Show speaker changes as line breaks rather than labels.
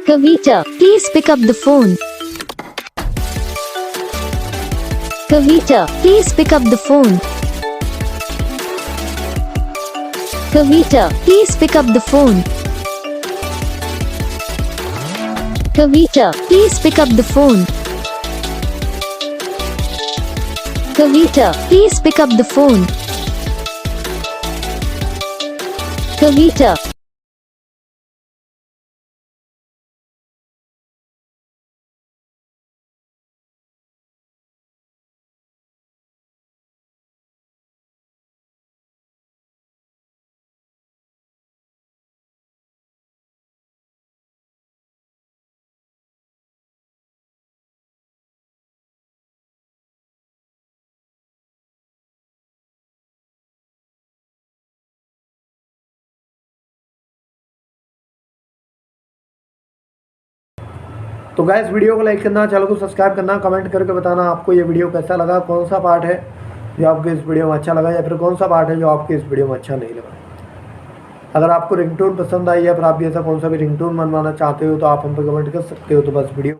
Kavita, please pick up the phone. Kavita, please pick up the phone. Kavita, please pick up the phone. Kavita, please pick up the phone. Kavita, please pick up the phone. Kavita.
तो guys video को like करना, channel को subscribe करना, comment करके बताना आपको ये video कैसा लगा, कौन सा पार्ट है जो आपको इस वीडियो में अच्छा लगा या फिर कौन सा पार्ट है जो आपको इस वीडियो में अच्छा नहीं लगा। अगर आपको रिंगटोन पसंद आई या फिर आप भी ऐसा कौन सा भी रिंगटोन बनवाना चाहते हो तो आप हम पर कमेंट कर सकते हो। तो बस वीडियो